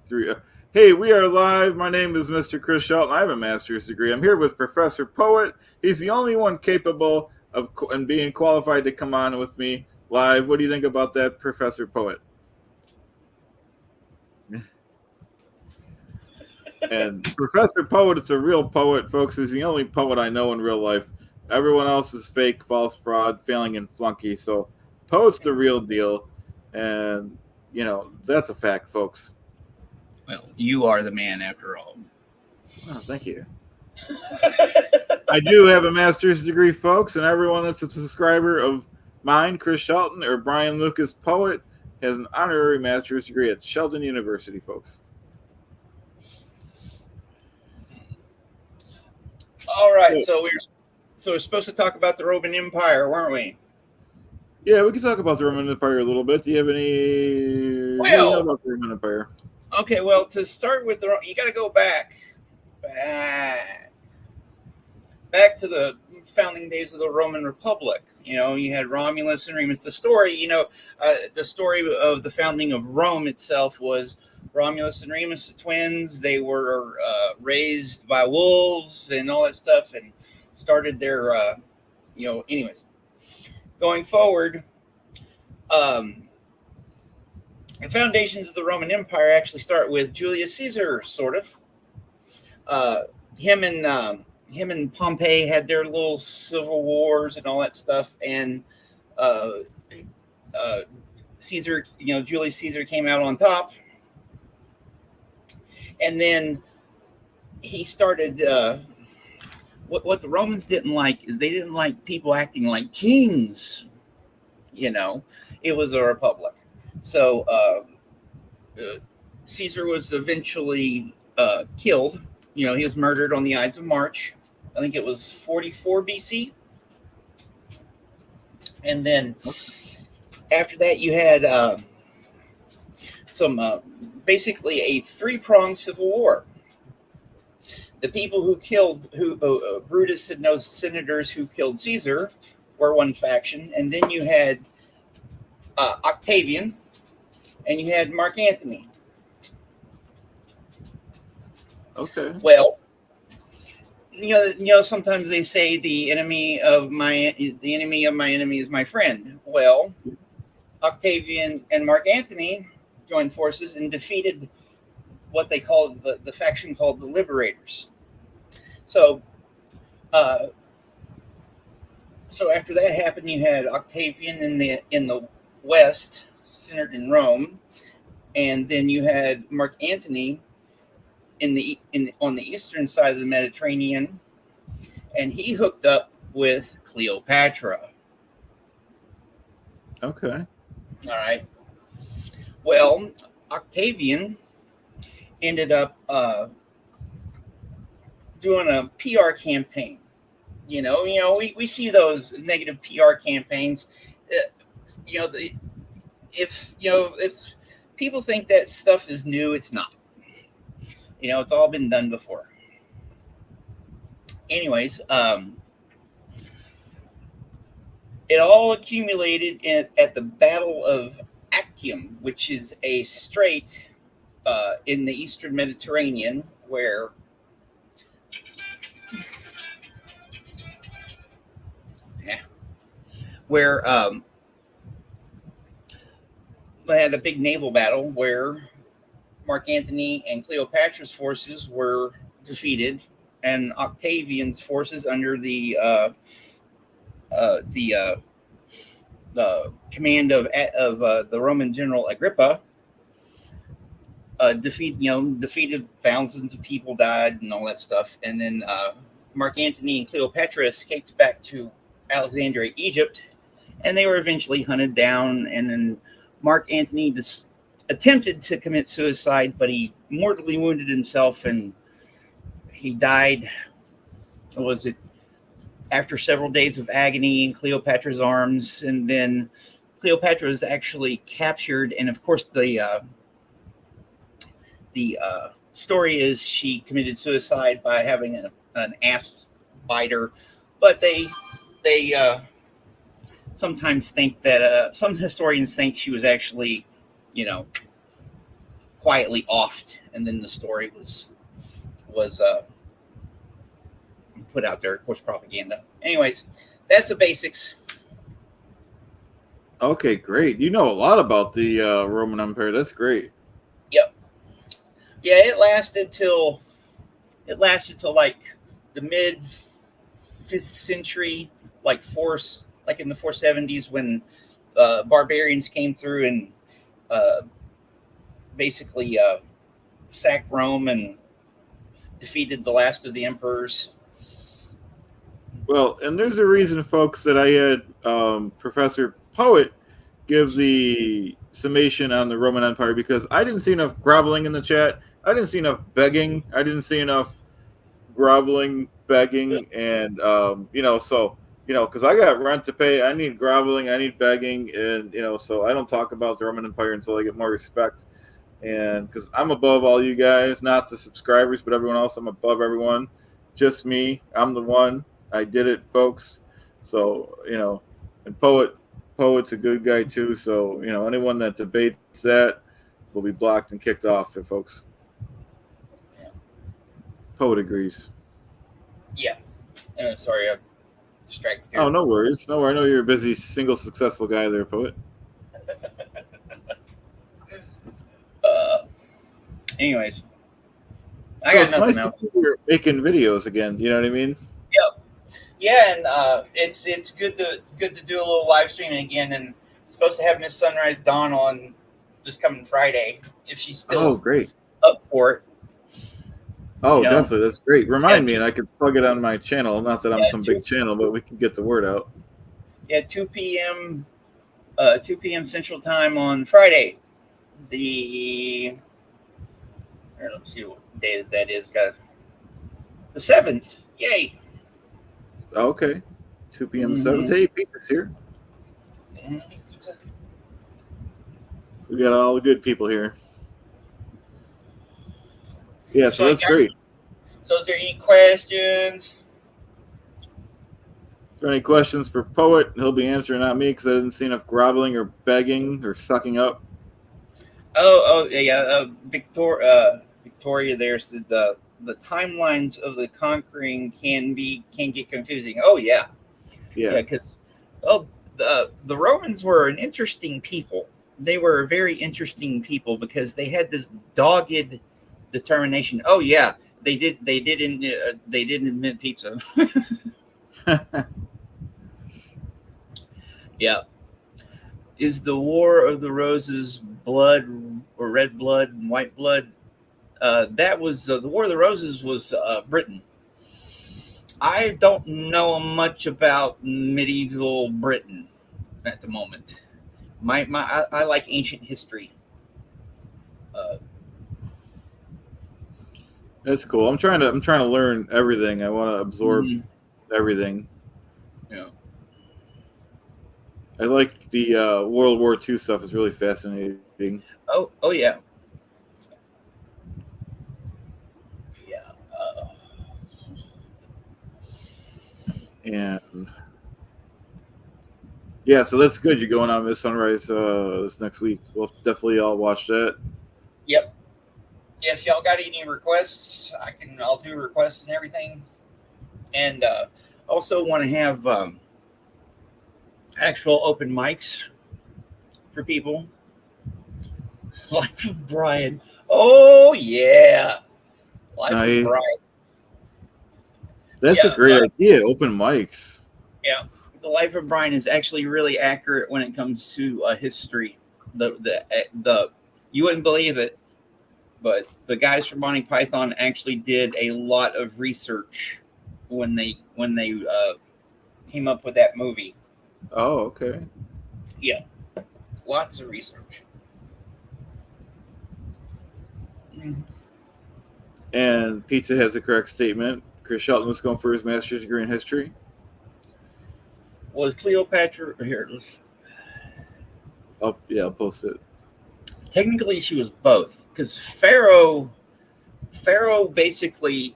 3. Hey, we are live. My name is Mr. Chris Shelton. I have a master's degree. I'm here with Professor Poet. He's the only one capable of and being qualified to come on with me live. What do you think about that, Professor Poet? And Professor Poet, it's a real poet, folks. He's the only poet I know in real life. Everyone else is fake, false, fraud, failing, and flunky. So Poet's the real deal. And, that's a fact, folks. Well, you are the man after all. Oh, thank you. I do have a master's degree, folks, and everyone that's a subscriber of mine, Chris Shelton, or Bryan Lucas Poet, has an honorary master's degree at Shelton University, folks. All right, so we're supposed to talk about the Roman Empire, weren't we? Yeah, we can talk about the Roman Empire a little bit. Do you have any? What do you know about the Roman Empire? Okay, well, to start with, you got to go back to the founding days of the Roman Republic. You had Romulus and Remus. The story of the founding of Rome itself was Romulus and Remus, the twins. They were raised by wolves and all that stuff, and started their, anyways. Going forward, the foundations of the Roman Empire actually start with Julius Caesar, sort of. Him and Pompey had their little civil wars and all that stuff, and Caesar, Julius Caesar came out on top, and then he started. What the Romans didn't like is they didn't like people acting like kings. It was a republic. So Caesar was eventually killed. He was murdered on the Ides of March. I think it was 44 BC. And then after that, you had basically a three-pronged civil war. The people Brutus and those senators who killed Caesar were one faction. And then you had Octavian and you had Mark Antony. Okay. Well, sometimes they say the enemy of my enemy is my friend. Well, Octavian and Mark Antony joined forces and defeated what they called the faction called the Liberators. So after that happened, you had Octavian in the west, centered in Rome, and then you had Mark Antony on the eastern side of the Mediterranean, and he hooked up with Cleopatra. Okay. All right. Well, Octavian ended up doing a PR campaign. We see those negative PR campaigns. If people think that stuff is new, it's not. It's all been done before. Anyways, it all accumulated at the Battle of Actium, which is a strait in the Eastern Mediterranean where they had a big naval battle where Mark Antony and Cleopatra's forces were defeated, and Octavian's forces under the command of the Roman general Agrippa defeated thousands of people, died, and all that stuff. And then Mark Antony and Cleopatra escaped back to Alexandria, Egypt, and they were eventually hunted down. And then Mark Antony attempted to commit suicide, but he mortally wounded himself, and he died. Was it after several days of agony in Cleopatra's arms? And then Cleopatra was actually captured, and of course the story is she committed suicide by having an asp biter, but they sometimes think that some historians think she was actually quietly offed, and then the story was put out there. Of course, propaganda. Anyways, that's the basics. Okay, great. You know a lot about the Roman Empire. That's great. Yep. Yeah, it lasted till like the mid 5th century, like in the 470s when barbarians came through and uh, basically sacked Rome and defeated the last of the emperors. Well, and there's a reason, folks, that I had Professor Poet give the summation on the Roman Empire because I didn't see enough groveling in the chat. I didn't see enough begging. I didn't see enough groveling, begging, and because I got rent to pay. I need groveling. I need begging, and so I don't talk about the Roman Empire until I get more respect. And because I'm above all you guys, not the subscribers, but everyone else, I'm above everyone. Just me. I'm the one. I did it, folks. So and Poet's a good guy too. So anyone that debates that will be blocked and kicked off, folks. Poet agrees. Yeah. Sorry, I'm distracted here. Oh, no worries. No worries. I know you're a busy, single, successful guy there, Poet. Anyways, I got nothing else. You're making videos again. You know what I mean? Yep. Yeah, and it's good to do a little live streaming again, and supposed to have Miss Sunrise Dawn on this coming Friday if she's still great. up for it. Oh, definitely. That's great. Remind me, and I could plug it on my channel. Not that I'm some big channel, but we can get the word out. Yeah, 2 p.m. 2 p.m. Central Time on Friday. Let's see what day that is. Got the 7th. Yay! Okay, 2 p.m. 7th. Hey, pizza's here. Pizza. We got all the good people here. Yeah, so that's great. So, is there any questions? If there are any questions for Poet, he'll be answering, not me, because I didn't see enough groveling or begging or sucking up. Oh, yeah. Victoria, there's the timelines of the conquering can get confusing. Oh, yeah. Yeah, because the Romans were an interesting people. They were a very interesting people because they had this dogged determination. Oh yeah, they didn't invent pizza. Yeah. Is the War of the Roses blood or red blood and white blood? That was the War of the Roses was Britain. I don't know much about medieval Britain at the moment. I like ancient history. That's cool. I'm trying to learn everything. I want to absorb everything. Yeah. I like the World War II stuff. It's really fascinating. Oh yeah. Yeah. And yeah, so that's good. You're going on Miss Sunrise this next week. We'll definitely all watch that. Yep. If y'all got any requests, I'll do requests and everything. And also want to have actual open mics for people. Life of Bryan. Oh yeah. Life of Bryan. That's a great idea. Open mics. Yeah. The Life of Bryan is actually really accurate when it comes to history. The you wouldn't believe it, but the guys from Monty Python actually did a lot of research when they came up with that movie. Oh, okay. Yeah, lots of research. And Pizza has the correct statement. Chris Shelton was going for his master's degree in history. Was Cleopatra here? Oh, yeah, I'll post it. Technically, she was both, because Pharaoh basically,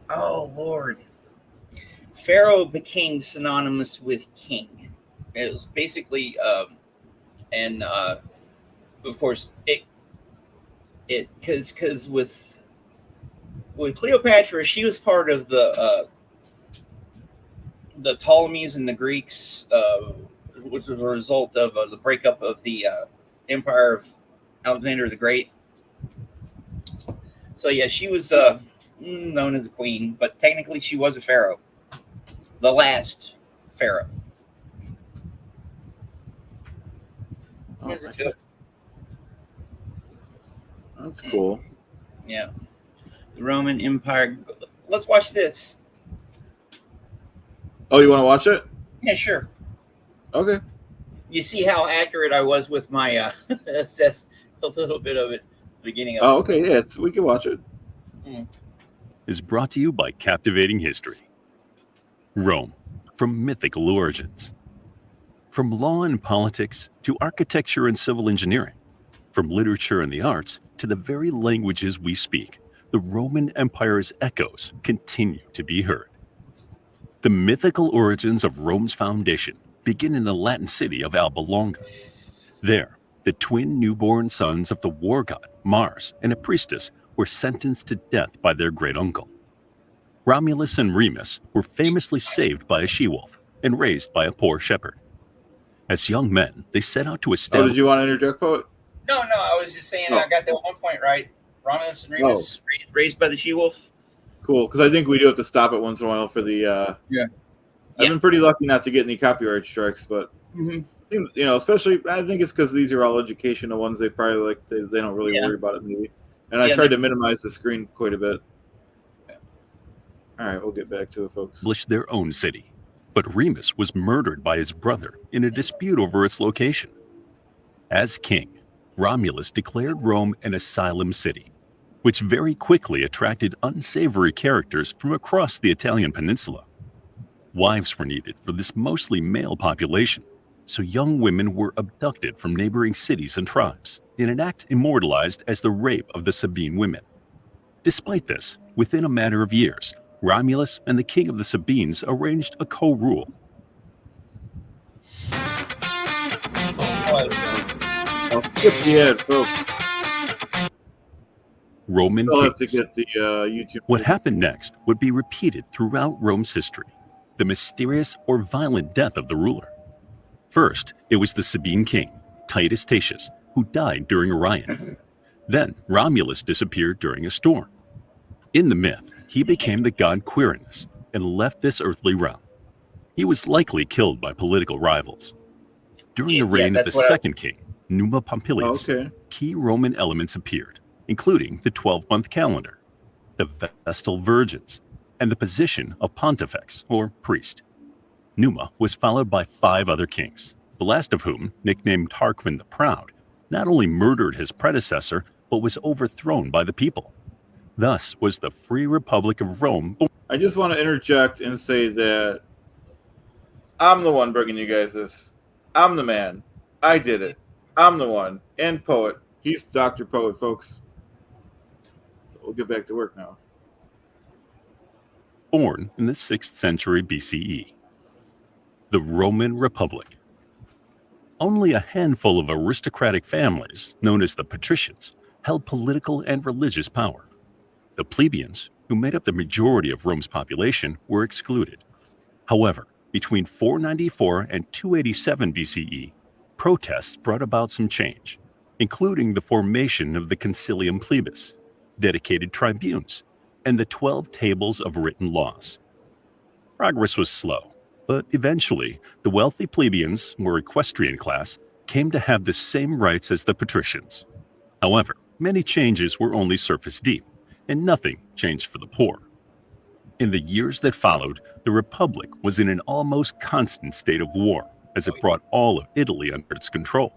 oh Lord, Pharaoh became synonymous with king. It was basically, and of course, because with Cleopatra, she was part of the Ptolemies and the Greeks, which was a result of the breakup of the empire of Alexander the Great. So yeah, she was known as a queen, but technically she was a pharaoh, the last pharaoh. Oh, that's cool. Yeah, the Roman Empire. Let's watch this. Oh, you want to watch it? Yeah, sure. Okay. You see how accurate I was with my assess a little bit of it at the beginning of Oh, okay. Yeah, we can watch it. Is brought to you by Captivating History. Rome, from mythical origins. From law and politics to architecture and civil engineering, from literature and the arts to the very languages we speak, the Roman Empire's echoes continue to be heard. The mythical origins of Rome's foundation begin in the Latin city of Alba Longa. There, the twin newborn sons of the war god Mars and a priestess were sentenced to death by their great uncle. Romulus and Remus were famously saved by a she-wolf and raised by a poor shepherd. As young men, they set out to establish... Oh, did you want to interject, Poet? No, I was just saying I got that 1 point right. Romulus and Remus raised by the she-wolf. Cool, because I think we do have to stop it once in a while for the... I've been pretty lucky not to get any copyright strikes, but... especially, I think it's because these are all educational ones. They probably they don't really worry about it, maybe. And I tried to minimize the screen quite a bit. All right, we'll get back to it, folks. Established their own city, but Remus was murdered by his brother in a dispute over its location. As king, Romulus declared Rome an asylum city, which very quickly attracted unsavory characters from across the Italian peninsula. Wives were needed for this mostly male population, so young women were abducted from neighboring cities and tribes in an act immortalized as the rape of the Sabine women. Despite this, within a matter of years, Romulus and the king of the Sabines arranged a co-rule. I'll skip the ad, folks. Roman I'll have to kings. get the YouTube. What happened next would be repeated throughout Rome's history, the mysterious or violent death of the ruler. First, it was the Sabine king, Titus Tatius, who died during a riot. Then, Romulus disappeared during a storm. In the myth, he became the god Quirinus and left this earthly realm. He was likely killed by political rivals. During the reign of the second king, Numa Pompilius, key Roman elements appeared, including the 12-month calendar, the Vestal Virgins, and the position of pontifex, or priest. Numa was followed by 5 other kings, the last of whom, nicknamed Tarquin the Proud, not only murdered his predecessor, but was overthrown by the people. Thus was the Free Republic of Rome. I just want to interject and say that I'm the one bringing you guys this. I'm the man. I did it. I'm the one. And Poet. He's Dr. Poet, folks. We'll get back to work now. Born in the 6th century BCE. The Roman Republic. Only a handful of aristocratic families, known as the patricians, held political and religious power. The plebeians, who made up the majority of Rome's population, were excluded. However, between 494 and 287 BCE, protests brought about some change, including the formation of the Concilium Plebis, dedicated tribunes, and the 12 tables of written laws. Progress was slow, but eventually the wealthy plebeians, or equestrian class, came to have the same rights as the patricians. However, many changes were only surface deep, and nothing changed for the poor. In the years that followed, the Republic was in an almost constant state of war, as it brought all of Italy under its control.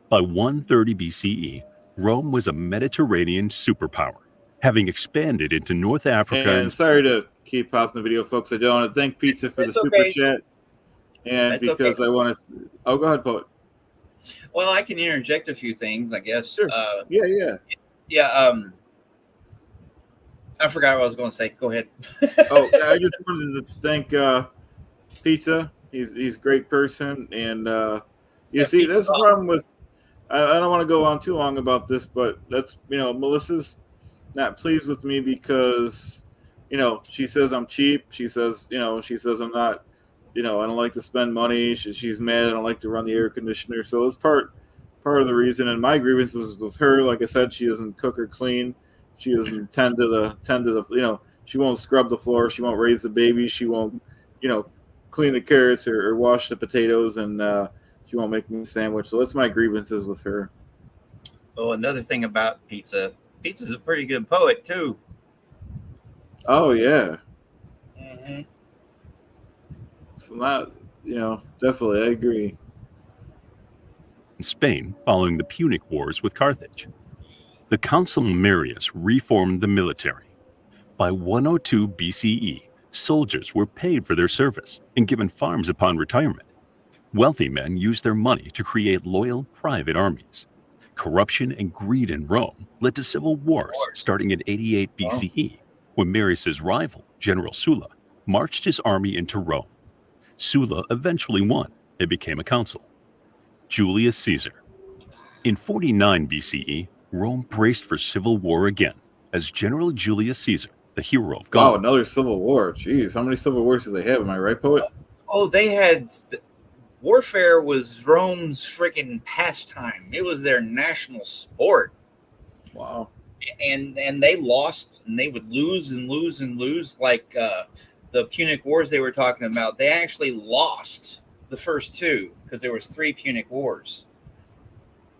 By 130 BCE, Rome was a Mediterranean superpower, having expanded into North Africa. And sorry to keep pausing the video, folks. I do want to thank Pizza for the super chat. And because I want to... Oh, go ahead, Poet. Well, I can interject a few things, I guess. Sure. I forgot what I was going to say. Go ahead. I just wanted to thank Pizza. He's a great person. And you see, that's the problem with I don't want to go on too long about this, but that's Melissa's not pleased with me because she says I'm cheap. She says I'm not. I don't like to spend money. She's mad. I don't like to run the air conditioner. So it's part of the reason. And my grievance was with her. Like I said, she doesn't cook or clean. She doesn't tend to the. She won't scrub the floor. She won't raise the baby. She won't clean the carrots or wash the potatoes, and she won't make me a sandwich. So that's my grievances with her. Oh, another thing about pizza. Pizza's a pretty good poet too. Oh yeah. Mm-hmm. So not, definitely, I agree. In Spain, following the Punic Wars with Carthage, the Consul Marius reformed the military. By 102 BCE, soldiers were paid for their service and given farms upon retirement. Wealthy men used their money to create loyal private armies. Corruption and greed in Rome led to civil wars starting in 88 BCE, when Marius's rival, General Sulla, marched his army into Rome. Sulla eventually won and became a consul. Julius Caesar. In 49 BCE, Rome braced for civil war again as General Julius Caesar, the hero of Gaul. Oh, another civil war. Jeez, how many civil wars do they have? Am I right, poet? Oh, they had warfare was Rome's freaking pastime. It was their national sport. Wow. And they lost, and they would lose and lose and lose. Like the Punic Wars they were talking about, they actually lost the first two because there was 3 Punic Wars.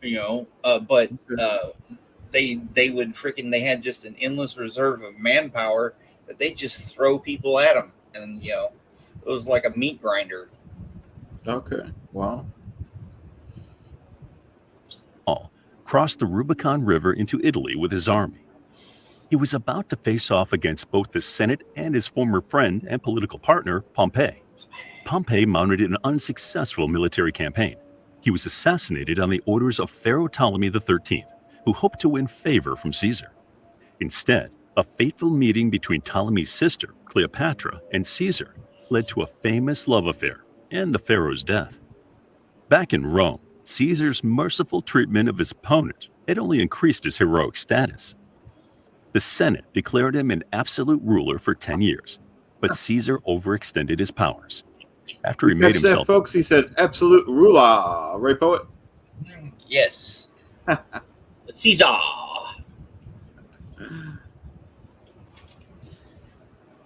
But they would they had just an endless reserve of manpower that they just throw people at them, and it was like a meat grinder. Okay. Wow. Paul crossed the Rubicon River into Italy with his army. He was about to face off against both the Senate and his former friend and political partner, Pompey. Pompey mounted an unsuccessful military campaign. He was assassinated on the orders of Pharaoh Ptolemy XIII, who hoped to win favor from Caesar. Instead, a fateful meeting between Ptolemy's sister, Cleopatra, and Caesar led to a famous love affair and the pharaoh's death. Back in Rome, Caesar's merciful treatment of his opponent had only increased his heroic status. The Senate declared him an absolute ruler for 10 years, but Caesar overextended his powers. After he made himself... that, folks, he said absolute ruler. Right, poet? Yes. Caesar.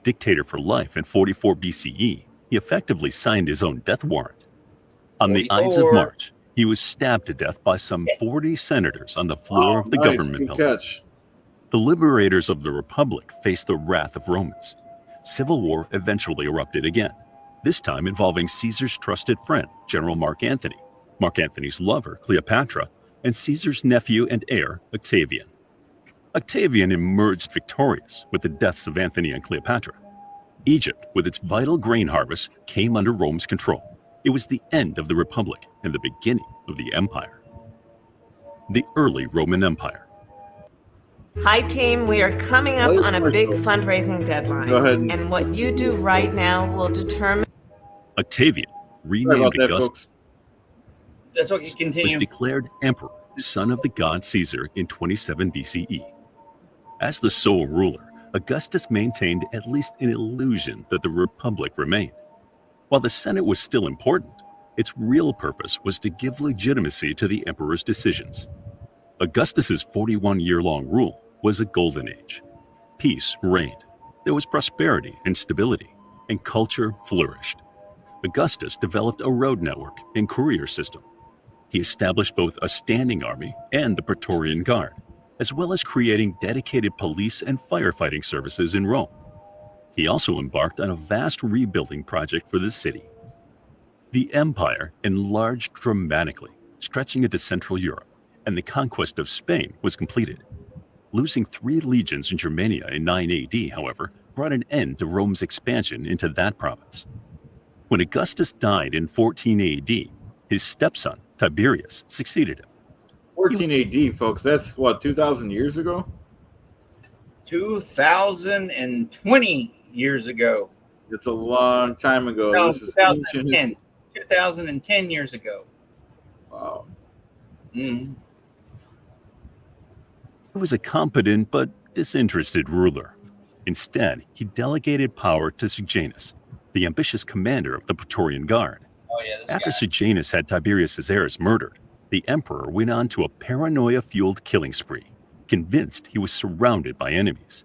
Dictator for life in 44 BCE, he effectively signed his own death warrant. On the Ides of March, he was stabbed to death by some 40 senators on the floor of the government building. Catch. The liberators of the Republic faced the wrath of Romans. Civil war eventually erupted again, this time involving Caesar's trusted friend, General Mark Antony, Mark Antony's lover, Cleopatra, and Caesar's nephew and heir, Octavian. Octavian emerged victorious with the deaths of Antony and Cleopatra. Egypt, with its vital grain harvest, came under Rome's control. It was the end of the Republic and the beginning of the Empire. The early Roman Empire. Hi team, we are coming up on a big fundraising deadline. Go ahead. And what you do right now will determine... Octavian, renamed Augustus, That's what you continue. was declared emperor, son of the god Caesar, in 27 BCE. As the sole ruler, Augustus maintained at least an illusion that the Republic remained. While the Senate was still important, its real purpose was to give legitimacy to the emperor's decisions. Augustus's 41-year-long rule was a golden age. Peace reigned. There was prosperity and stability, and culture flourished. Augustus developed a road network and courier system. He established both a standing army and the Praetorian Guard, as well as creating dedicated police and firefighting services in Rome. He also embarked on a vast rebuilding project for the city. The empire enlarged dramatically, stretching into Central Europe, and the conquest of Spain was completed. Losing 3 legions in Germania in 9 AD, however, brought an end to Rome's expansion into that province. When Augustus died in 14 AD, his stepson, Tiberius, succeeded him. 14 AD, folks. That's what, 2,000 years ago? 2020 years ago. It's a long time ago. No, This is 2010. 2010 years ago. Wow. Mm. He was a competent but disinterested ruler. Instead, he delegated power to Sejanus, the ambitious commander of the Praetorian Guard. Oh yeah, this After guy. Sejanus had Tiberius' heirs murdered, the emperor went on to a paranoia-fueled killing spree, convinced he was surrounded by enemies.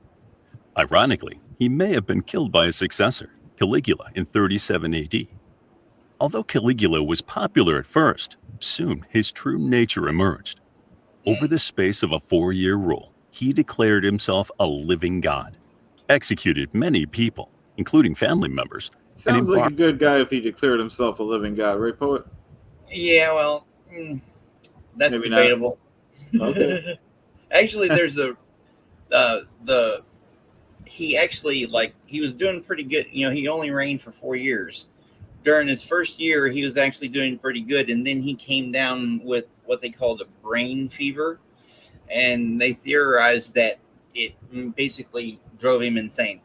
Ironically, he may have been killed by his successor, Caligula, in 37 AD. Although Caligula was popular at first, soon his true nature emerged. Over the space of a 4-year rule, he declared himself a living god, executed many people, including family members. Sounds like a good guy if he declared himself a living god, right, poet? Yeah, well, that's Maybe debatable. Okay. Actually, there's a he actually he was doing pretty good. You know, he only reigned for 4 years. During his first year, he was actually doing pretty good, and then he came down with what they called a brain fever, and they theorized that it basically drove him insane.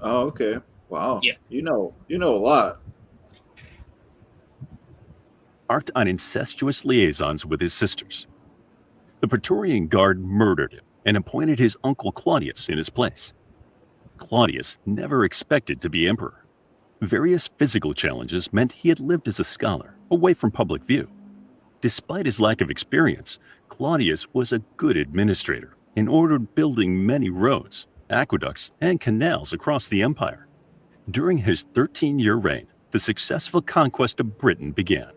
Oh, okay. Wow. Yeah. You know a lot. Embarked on incestuous liaisons with his sisters. The Praetorian Guard murdered him and appointed his uncle Claudius in his place. Claudius never expected to be emperor. Various physical challenges meant he had lived as a scholar, away from public view. Despite his lack of experience, Claudius was a good administrator and ordered building many roads, aqueducts, and canals across the empire. During his 13-year reign, the successful conquest of Britain began.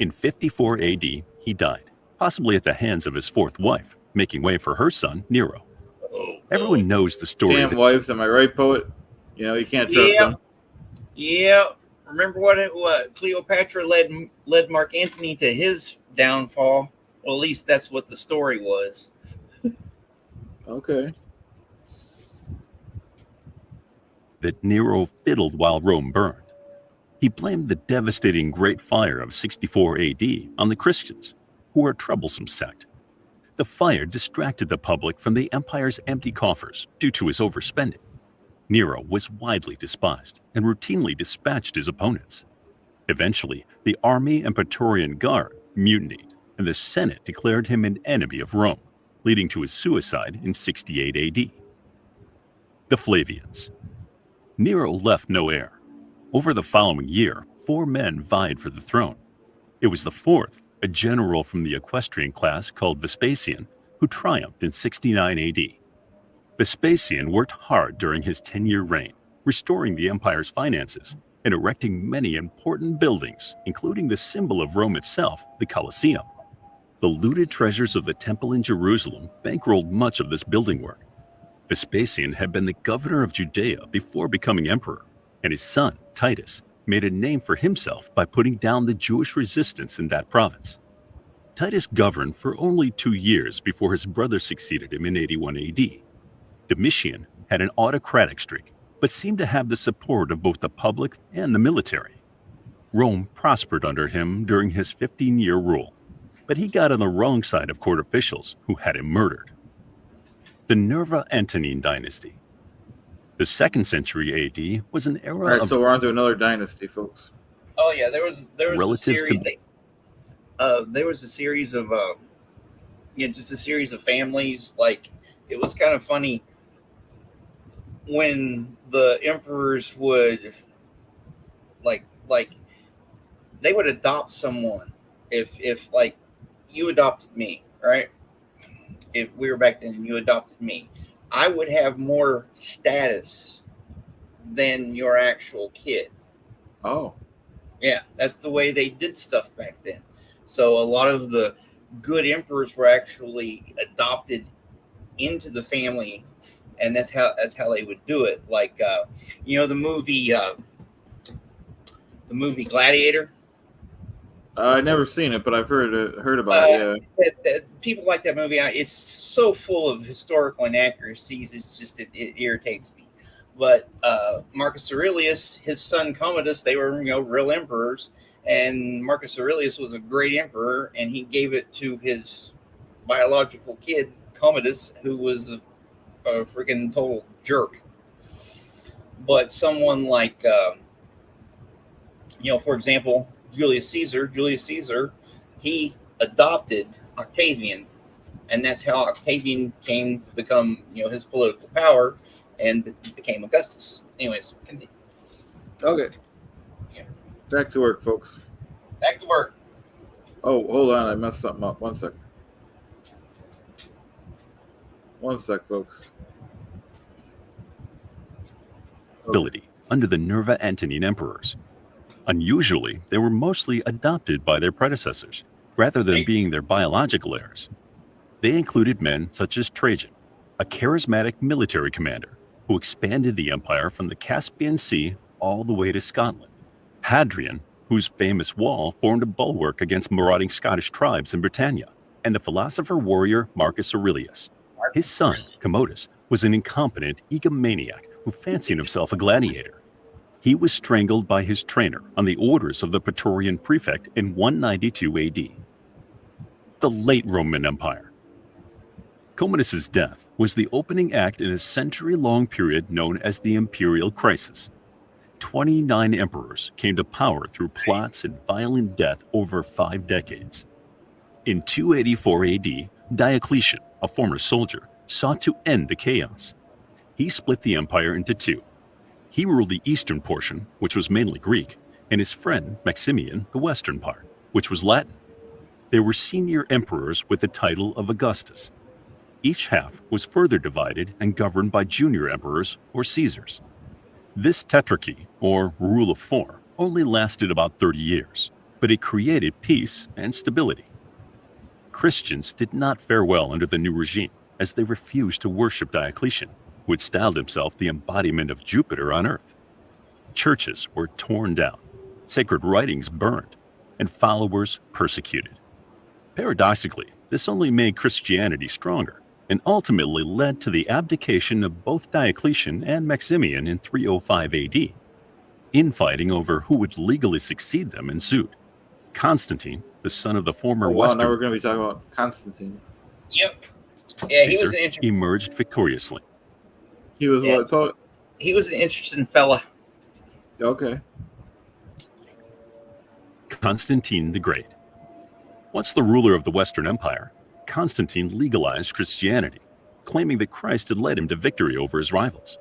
In 54 AD, he died, possibly at the hands of his fourth wife, making way for her son, Nero. Everyone knows the story. Damn wives, am I right, poet? You know, you can't trust them. Yeah. Remember what Cleopatra led Mark Antony to his downfall? Well, at least that's what the story was. Okay. That Nero fiddled while Rome burned. He blamed the devastating Great Fire of 64 AD on the Christians, who were a troublesome sect. The fire distracted the public from the empire's empty coffers due to his overspending. Nero was widely despised and routinely dispatched his opponents. Eventually, the army and Praetorian Guard mutinied, and the Senate declared him an enemy of Rome, leading to his suicide in 68 AD. The Flavians. Nero left no heir. Over the following year, 4 men vied for the throne. It was the fourth, a general from the equestrian class called Vespasian, who triumphed in 69 AD. Vespasian worked hard during his 10-year reign, restoring the empire's finances and erecting many important buildings, including the symbol of Rome itself, the Colosseum. The looted treasures of the temple in Jerusalem bankrolled much of this building work. Vespasian had been the governor of Judea before becoming emperor, and his son, Titus, made a name for himself by putting down the Jewish resistance in that province. Titus governed for only 2 years before his brother succeeded him in 81 AD. Domitian had an autocratic streak, but seemed to have the support of both the public and the military. Rome prospered under him during his 15-year rule, but he got on the wrong side of court officials who had him murdered. The Nerva-Antonine dynasty. The 2nd century AD was an era All right, of so we're on to another dynasty, folks. Oh yeah, there was a relatives series. to There was a series of just a series of families. Like, it was kind of funny when the emperors would like they would adopt someone. If like you adopted me, right? If we were back then and you adopted me, I would have more status than your actual kid. Oh. Yeah, that's the way they did stuff back then. So a lot of the good emperors were actually adopted into the family, and that's how they would do it. Like the movie Gladiator. I've never seen it, but I've heard about it. Yeah. People like that movie. It's so full of historical inaccuracies. It's just it irritates me. But Marcus Aurelius, his son Commodus, they were real emperors, and Marcus Aurelius was a great emperor, and he gave it to his biological kid Commodus, who was a freaking total jerk. But someone like, for example, Julius Caesar, he adopted Octavian, and that's how Octavian came to become, his political power, and became Augustus. Anyways, continue. Okay. Yeah. Back to work, folks. Back to work. Oh, hold on. I messed something up. 1 sec. 1 sec, folks. Ability under the Nerva Antonine emperors. Unusually, they were mostly adopted by their predecessors, rather than being their biological heirs. They included men such as Trajan, a charismatic military commander who expanded the empire from the Caspian Sea all the way to Scotland. Hadrian, whose famous wall formed a bulwark against marauding Scottish tribes in Britannia, and the philosopher-warrior Marcus Aurelius. His son, Commodus, was an incompetent egomaniac who fancied himself a gladiator. He was strangled by his trainer on the orders of the Praetorian prefect in 192 AD. The late Roman Empire. Commodus's death was the opening act in a century-long period known as the Imperial Crisis. 29 emperors came to power through plots and violent death over 5 decades. In 284 AD, Diocletian, a former soldier, sought to end the chaos. He split the empire into 2. He ruled the eastern portion, which was mainly Greek, and his friend Maximian the western part, which was Latin. They were senior emperors with the title of Augustus. Each half was further divided and governed by junior emperors or Caesars. This tetrarchy, or rule of 4, only lasted about 30 years, but it created peace and stability. Christians did not fare well under the new regime, as they refused to worship Diocletian, who had styled himself the embodiment of Jupiter on earth. Churches were torn down, sacred writings burned, and followers persecuted. Paradoxically, this only made Christianity stronger, and ultimately led to the abdication of both Diocletian and Maximian in 305 AD. Infighting over who would legally succeed them ensued. Constantine, the son of the former Western... Now we're going to be talking about Constantine. Yep. Yeah, Caesar, he was an interesting... emerged victoriously. He was what, poet? He was an interesting fella. Okay. Constantine the Great. Once the ruler of the Western Empire, Constantine legalized Christianity, claiming that Christ had led him to victory over his rivals.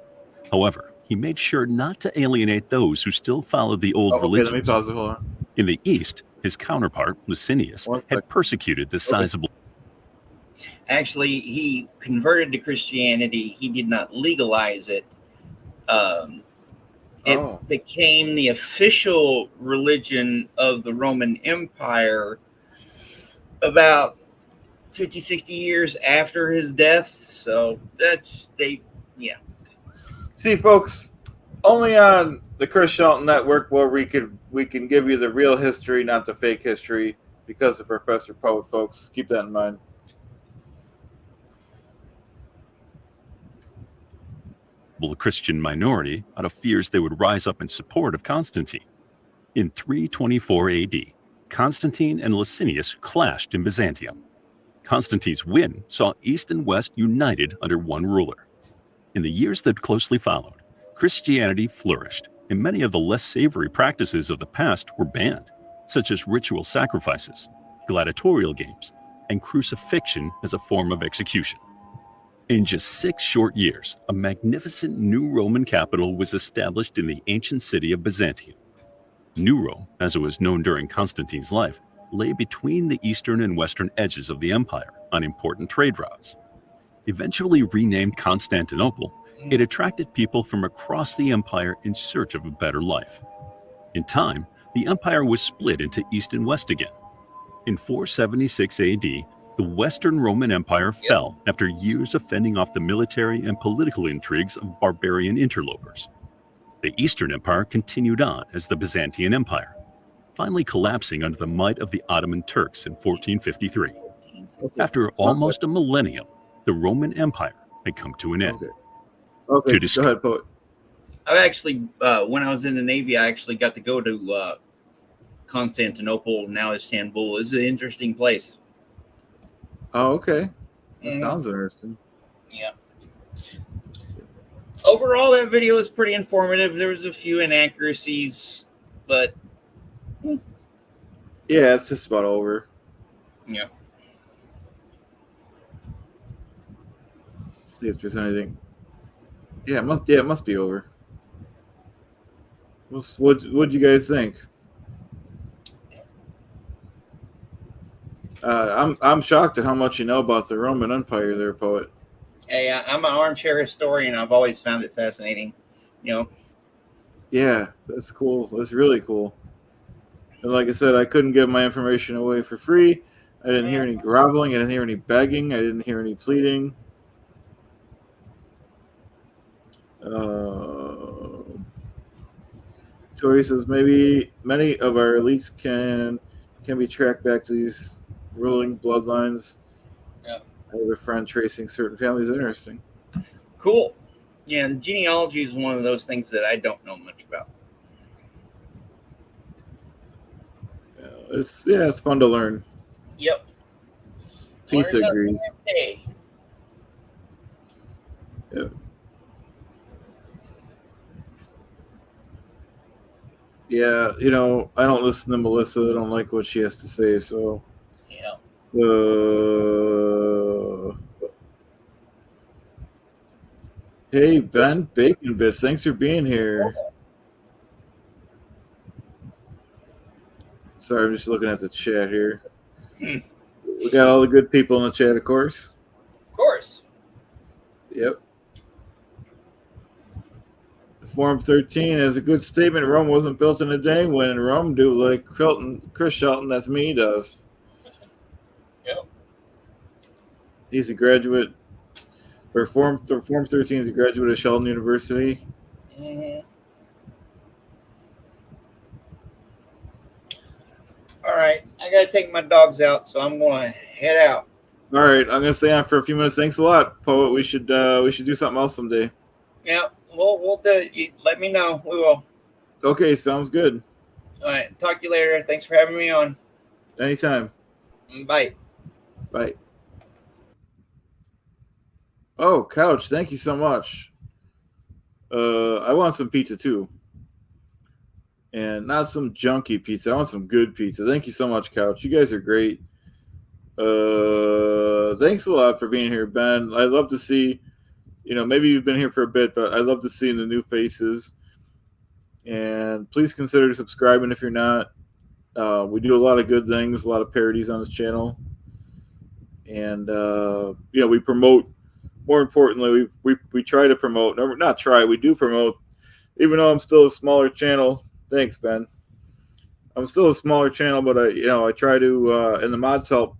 However, he made sure not to alienate those who still followed the old religions. Let me pause it. Hold on. In the East, his counterpart, Licinius, had persecuted the sizable... Actually, he converted to Christianity. He did not legalize it. It became the official religion of the Roman Empire about 50, 60 years after his death. So yeah. See, folks, only on the Chris Shelton Network where we can give you the real history, not the fake history, because of Professor Poet, folks. Keep that in mind. Christian minority out of fears they would rise up in support of Constantine. In 324 AD, Constantine and Licinius clashed in Byzantium. Constantine's win saw East and West united under one ruler. In the years that closely followed, Christianity flourished, and many of the less savory practices of the past were banned, such as ritual sacrifices, gladiatorial games, and crucifixion as a form of execution. In just 6 short years, a magnificent new Roman capital was established in the ancient city of Byzantium. New Rome, as it was known during Constantine's life, lay between the eastern and western edges of the empire on important trade routes. Eventually renamed Constantinople, it attracted people from across the empire in search of a better life. In time, the empire was split into east and west again. In 476 AD, the Western Roman Empire fell after years of fending off the military and political intrigues of barbarian interlopers. The Eastern Empire continued on as the Byzantine Empire, finally collapsing under the might of the Ottoman Turks in 1453. After almost a millennium, the Roman Empire had come to an end. Okay, go ahead, Poet. I actually, when I was in the Navy, I actually got to go to Constantinople, now Istanbul. It's an interesting place. Oh, okay. That sounds interesting. Yeah. Overall, that video was pretty informative. There was a few inaccuracies, but yeah, it's just about over. Yeah. See if there's anything. Yeah, it must be over. What'd you guys think? I'm shocked at how much you know about the Roman Empire, there, poet. Hey, I'm an armchair historian. I've always found it fascinating. You know. Yeah, that's cool. That's really cool. And like I said, I couldn't give my information away for free. I didn't hear any groveling. I didn't hear any begging. I didn't hear any pleading. Tori says maybe many of our elites can be tracked back to these ruling bloodlines. Yeah. I have a friend tracing certain families. Interesting. Cool. Yeah, and genealogy is one of those things that I don't know much about. It's fun to learn. Yep. Pizza agrees. Yep. Yeah, I don't listen to Melissa. I don't like what she has to say, so. Yeah. Hey, Ben Bacon Bits, thanks for being here. Sorry, I'm just looking at the chat here. We got all the good people in the chat, of course. Of course. Yep. Form 13 has a good statement. Rome wasn't built in a day. When Rome do like Chris Shelton, that's me, does. Yep. He's a graduate. Form 13 is a graduate of Shelton University. Mm-hmm. All right, I gotta take my dogs out, so I'm gonna head out. All right, I'm gonna stay on for a few minutes. Thanks a lot, Poet. We should do something else someday. Yeah, we'll do it. You let me know. We will. Okay, sounds good. All right, talk to you later. Thanks for having me on. Anytime. Bye. Bye. Oh, Couch, thank you so much. I want some pizza too. And not some junky pizza. I want some good pizza. Thank you so much, Couch. You guys are great. Thanks a lot for being here, Ben. I love to see, maybe you've been here for a bit, but I love to see the new faces. And please consider subscribing if you're not. We do a lot of good things, a lot of parodies on this channel. And, we promote. More importantly, we try to promote. Not try. We do promote. Even though I'm still a smaller channel. Thanks, Ben. I'm still a smaller channel, but I try to. And the mods help.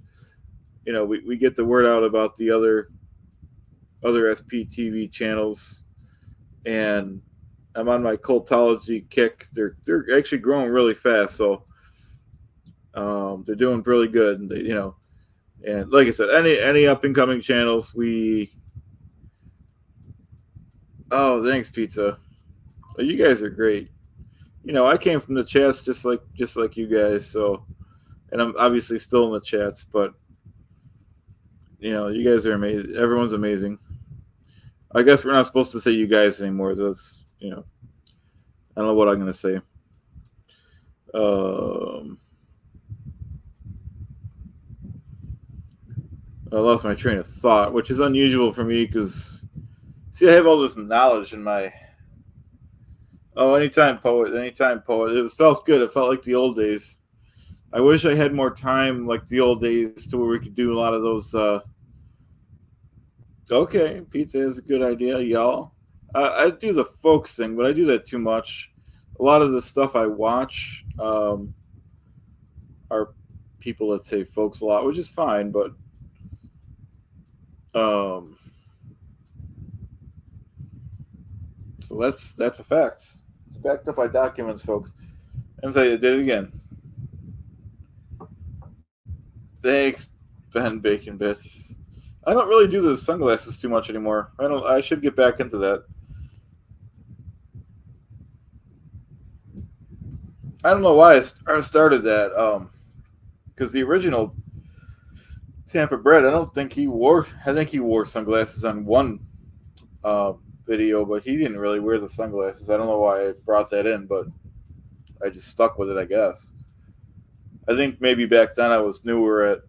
We get the word out about the other SPTV channels, and I'm on my cultology kick. They're actually growing really fast, so they're doing really good. And and like I said, any up and coming channels, Oh, thanks, Pizza. Well, you guys are great. I came from the chats just like you guys, so, and I'm obviously still in the chats, but you guys are amazing. Everyone's amazing. I guess we're not supposed to say you guys anymore. That's I don't know what I'm gonna say. I lost my train of thought, which is unusual for me because, see, I have all this knowledge in my. Oh, anytime, Poet. Anytime, Poet. It felt good. It felt like the old days. I wish I had more time like the old days to where we could do a lot of those. Okay, pizza is a good idea, y'all. I do the folks thing, but I do that too much. A lot of the stuff I watch are people that say folks a lot, which is fine, but so that's a fact. It's backed up by documents, folks. And say I did it again. Thanks, Ben Bacon Bits. I don't really do the sunglasses too much anymore. I should get back into that. I don't know why I started that. Because the original Tampa Bread, I think he wore sunglasses on one video, but he didn't really wear the sunglasses. I don't know why I brought that in, but I just stuck with it, I guess. I think maybe back then I was newer at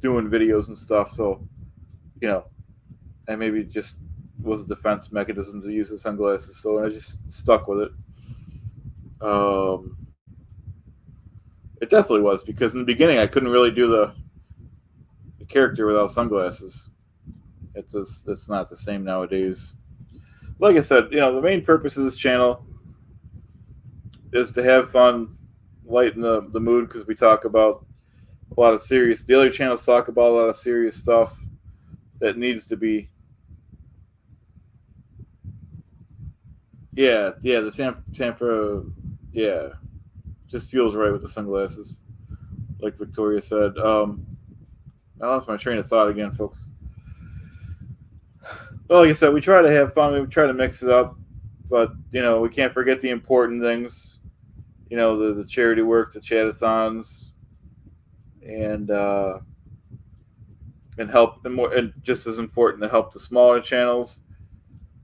doing videos and stuff. So, you know, and maybe it just was a defense mechanism to use the sunglasses. So I just stuck with it. It definitely was, because in the beginning I couldn't really do the character without sunglasses. It's not the same nowadays. Like I said, the main purpose of this channel is to have fun, lighten the mood, because we talk about a lot of serious. The other channels talk about a lot of serious stuff that needs to be. Yeah, the Tampa, yeah, just feels right with the sunglasses, like Victoria said. I lost my train of thought again, folks. Well, like I said, we try to have fun. We try to mix it up, but we can't forget the important things. The charity work, the chatathons, and help, and just as important, to help the smaller channels.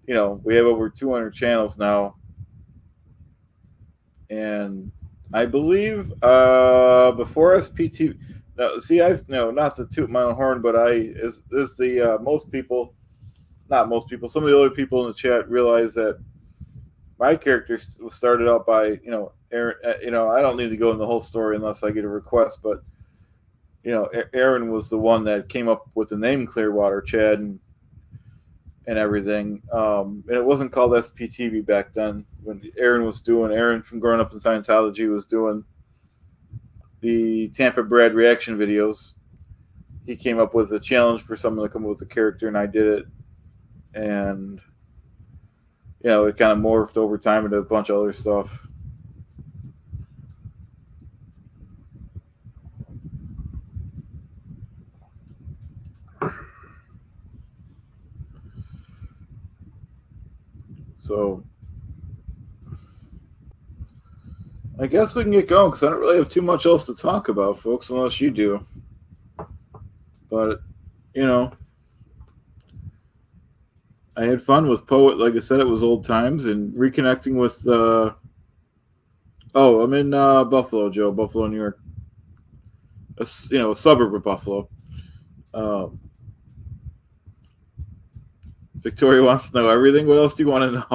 We have over 200 channels now, and I believe before SPT. Now, see, not to toot my own horn, but most people, not most people, some of the other people in the chat realize that my character was started out by Aaron. I don't need to go into the whole story unless I get a request, but Aaron was the one that came up with the name Clearwater Chad and everything. And it wasn't called SPTV back then. When Aaron from Growing Up in Scientology was doing the Tampa Brad reaction videos. He came up with a challenge for someone to come up with a character, and I did it. And it kind of morphed over time into a bunch of other stuff. So I guess we can get going, because I don't really have too much else to talk about, folks, unless you do. But, I had fun with Poet. Like I said, it was old times, and reconnecting with, I'm in Buffalo, Joe, Buffalo, New York. A suburb of Buffalo. Victoria wants to know everything. What else do you want to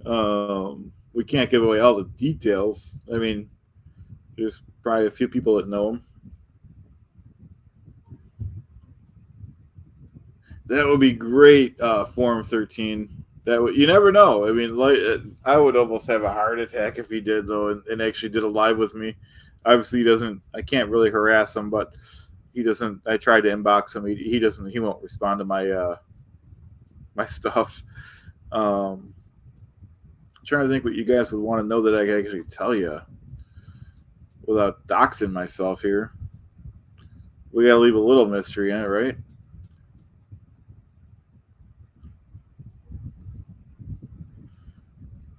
know? We can't give away all the details. I mean, there's probably a few people that know him. That would be great, Form 13. You never know. I mean, I would almost have a heart attack if he did, though, and actually did a live with me. Obviously, he doesn't. I can't really harass him, but he doesn't. I tried to inbox him. He doesn't. He won't respond to my my stuff. Trying to think what you guys would want to know that I can actually tell you without doxing myself here. We got to leave a little mystery in it, right?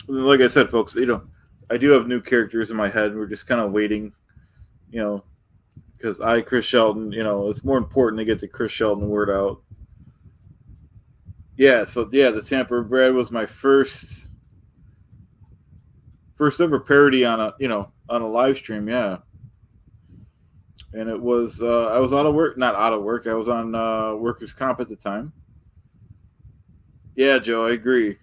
Like I said, folks, I do have new characters in my head. We're just kind of waiting, because Chris Shelton, it's more important to get the Chris Shelton word out. Yeah, so the Tampa Brad was my first ever parody on a live stream, yeah. And it was I was not out of work. I was on workers' comp at the time. Yeah, Joe, I agree.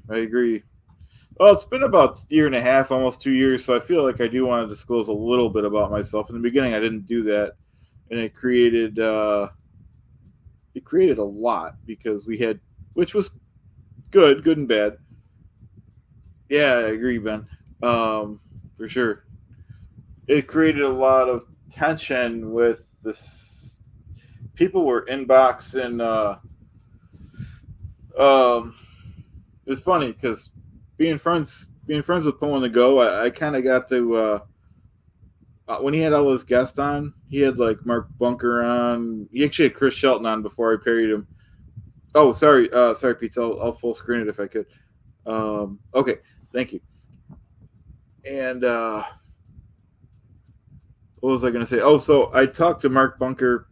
Well, it's been about a year and a half, almost 2 years, so I feel like I do want to disclose a little bit about myself. In the beginning, I didn't do that, and it created a lot, because we had, which was good and bad. Yeah, I agree, Ben. For sure. It created a lot of tension with this. People were inboxing. It's funny, because being friends with Poe on the Go, I kind of got to when he had all his guests on. He had like Mark Bunker on. He actually had Chris Shelton on before I parried him. Oh, sorry, Pete. I'll full screen it if I could. Okay, thank you. And what was I going to say? Oh, so I talked to Mark Bunker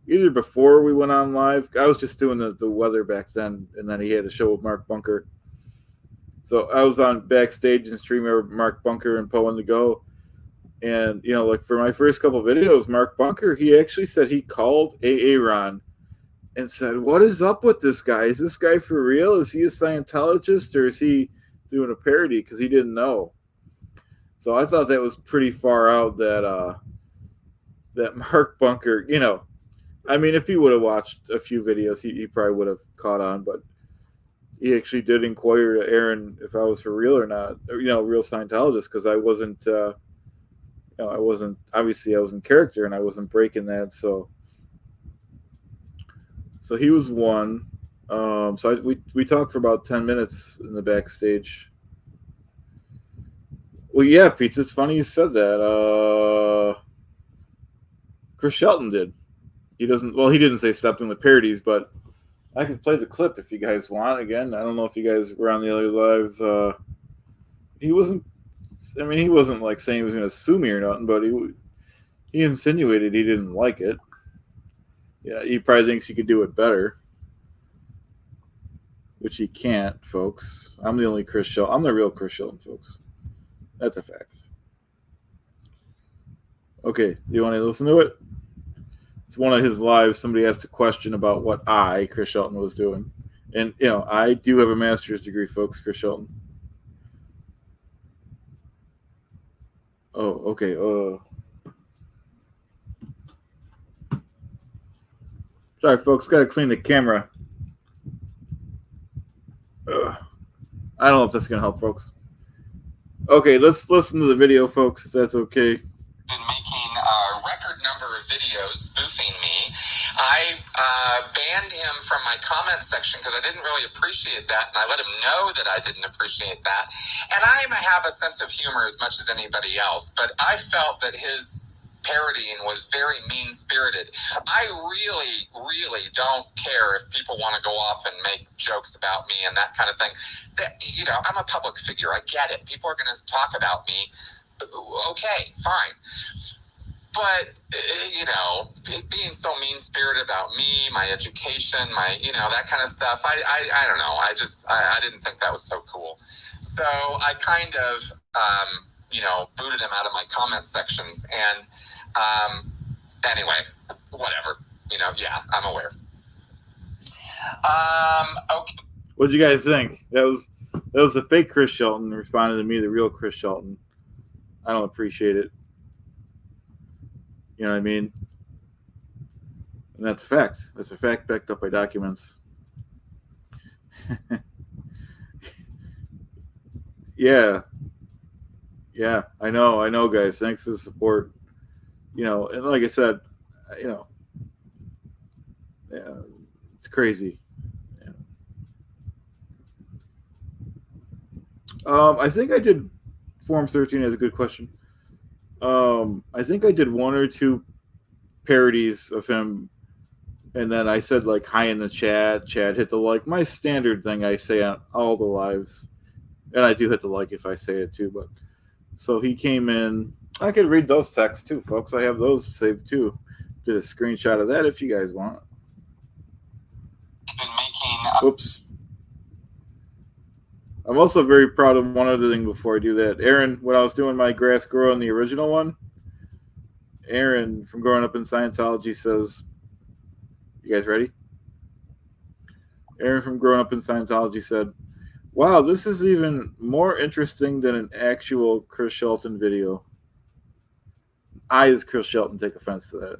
either before we went on live. I was just doing the weather back then, and then he had a show with Mark Bunker. So I was on backstage and streaming with Mark Bunker and Poe on the Go. And, like for my first couple videos, Mark Bunker, he actually said he called Aaron and said, what is up with this guy? Is this guy for real? Is he a Scientologist or is he doing a parody? Because he didn't know. So I thought that was pretty far out that that Mark Bunker, I mean, if he would have watched a few videos, he probably would have caught on. But he actually did inquire to Aaron if I was for real or not, or, real Scientologist, because I wasn't, I wasn't, obviously I was in character and I wasn't breaking that. So he was one. We talked for about 10 minutes in the backstage. Well, yeah, Pete, it's funny you said that. Chris Shelton did. He didn't say stop doing the parodies, but I can play the clip if you guys want. Again, I don't know if you guys were on the other live. He wasn't like saying he was going to sue me or nothing, but he insinuated he didn't like it. Yeah, he probably thinks he could do it better, which he can't, folks. I'm the only Chris Shelton. I'm the real Chris Shelton, folks. That's a fact. Okay, you want to listen to it? It's one of his lives. Somebody asked a question about what Chris Shelton, was doing. And, I do have a master's degree, folks, Chris Shelton. Oh, okay. Sorry, folks. Got to clean the camera. I don't know if that's going to help, folks. Okay, let's listen to the video, folks, if that's okay. Been making a record number of videos spoofing me. I banned him from my comment section because I didn't really appreciate that, and I let him know that I didn't appreciate that. And I have a sense of humor as much as anybody else, but I felt that his parodying was very mean-spirited. I really, really don't care if people want to go off and make jokes about me and that kind of thing. I'm a public figure. I get it. People are going to talk about me. Okay, fine. But, being so mean-spirited about me, my education, that kind of stuff, I don't know. I didn't think that was so cool. So I kind of, booted him out of my comment sections. And anyway, whatever. Yeah, I'm aware. Okay. What did you guys think? That was the fake Chris Shelton responding to me, the real Chris Shelton. I don't appreciate it. You know what I mean? And that's a fact. That's a fact backed up by documents. Yeah. Yeah, I know, guys. Thanks for the support. And like I said, yeah, it's crazy. Yeah. I think I did. Form 13 has a good question. I think I did one or two parodies of him, and then I said like hi in the chat. Chad hit the like. My standard thing I say on all the lives, and I do hit the like if I say it too. But so he came in. I could read those texts too, folks. I have those saved too. Did a screenshot of that if you guys want. Oops. I'm also very proud of one other thing before I do that. Aaron, when I was doing my grass grow in the original one, Aaron from Growing Up in Scientology says, you guys ready? Aaron from Growing Up in Scientology said, wow, this is even more interesting than an actual Chris Shelton video. I, as Chris Shelton, take offense to that.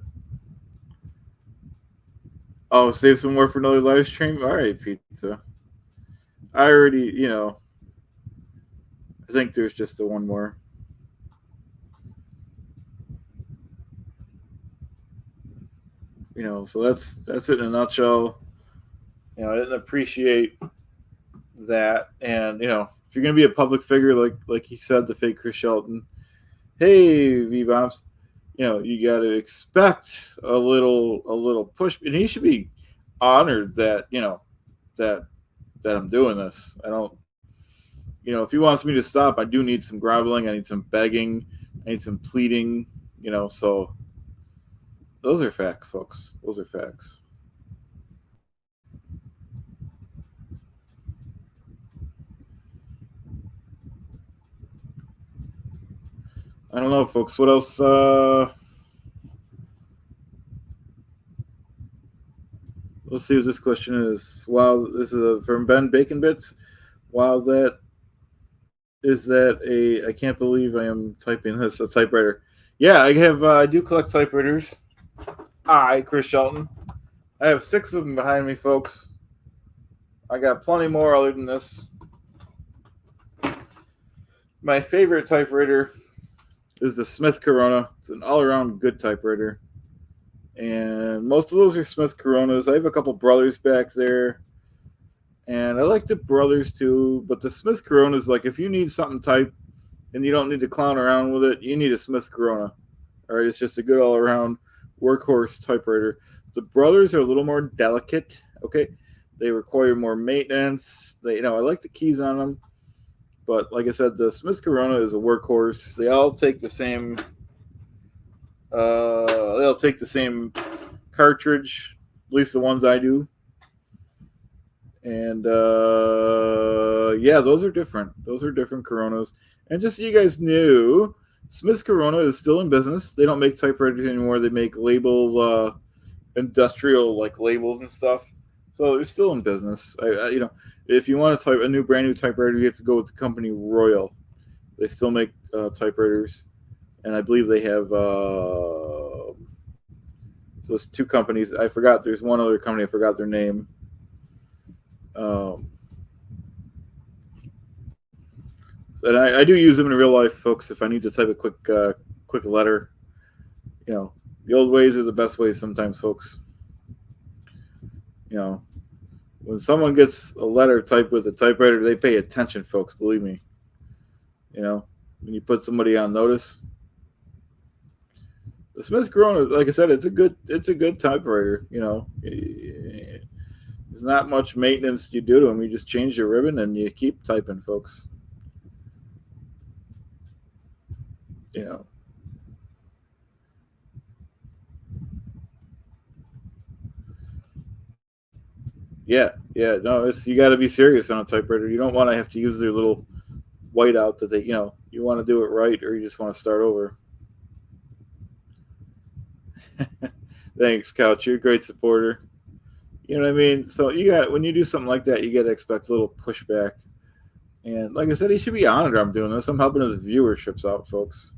Oh, save some more for another live stream? All right, pizza. I already, I think there's just the one more. So that's it in a nutshell. I didn't appreciate that. And, if you're going to be a public figure, like he said, the fake Chris Shelton, hey, V-Bombs, you got to expect a little push. And he should be honored that, that I'm doing this. I don't, if he wants me to stop, I do need some groveling. I need some begging. I need some pleading, so those are facts, folks. Those are facts. I don't know, folks. What else? Let's see what this question is. Wow, this is from Ben Bacon Bits. Wow, that is that a? I can't believe I am typing this. A typewriter. Yeah, I have. I do collect typewriters. Chris Shelton. I have 6 of them behind me, folks. I got plenty more other than this. My favorite typewriter is the Smith Corona. It's an all-around good typewriter. And most of those are Smith Coronas. I have a couple Brothers back there. And I like the Brothers too. But the Smith Corona is like, if you need something typed and you don't need to clown around with it, you need a Smith Corona. All right, it's just a good all-around workhorse typewriter. The Brothers are a little more delicate. Okay, they require more maintenance. I like the keys on them. But like I said, the Smith Corona is a workhorse. They all take the same. They'll take the same cartridge, at least the ones I do. And those are different. Those are different Coronas. And just so you guys knew, Smith Corona is still in business. They don't make typewriters anymore. They make label, industrial like labels and stuff. So they're still in business. If you want to type a brand new typewriter, you have to go with the company Royal. They still make typewriters. And I believe they have those 2 companies. I forgot. There's one other company. I forgot their name. And I do use them in real life, folks. If I need to type a quick letter, the old ways are the best ways sometimes, folks. When someone gets a letter typed with a typewriter, they pay attention, folks. Believe me. When you put somebody on notice. The Smith Corona, like I said, it's a good typewriter. There's not much maintenance you do to them. You just change the ribbon and you keep typing, folks. No, you got to be serious on a typewriter. You don't want to have to use their little whiteout that you want to do it right, or you just want to start over. Thanks, Couch. You're a great supporter. You know what I mean? So when you do something like that, you got to expect a little pushback. And like I said, he should be honored I'm doing this. I'm helping his viewerships out, folks.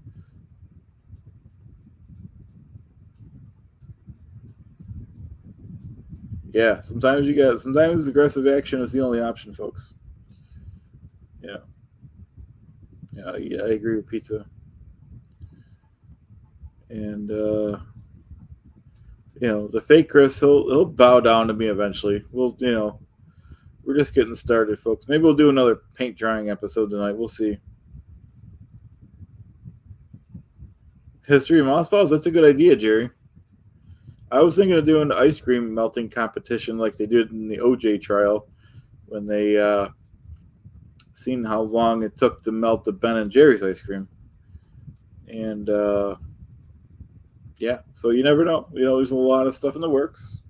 Yeah, sometimes aggressive action is the only option, folks. Yeah, I agree with Pizza. And the fake Chris, he'll bow down to me eventually. We're just getting started, folks. Maybe we'll do another paint drying episode tonight. We'll see. History of mothballs? That's a good idea, Jerry. I was thinking of doing the ice cream melting competition like they did in the OJ trial when they seen how long it took to melt the Ben and Jerry's ice cream. And so you never know. There's a lot of stuff in the works.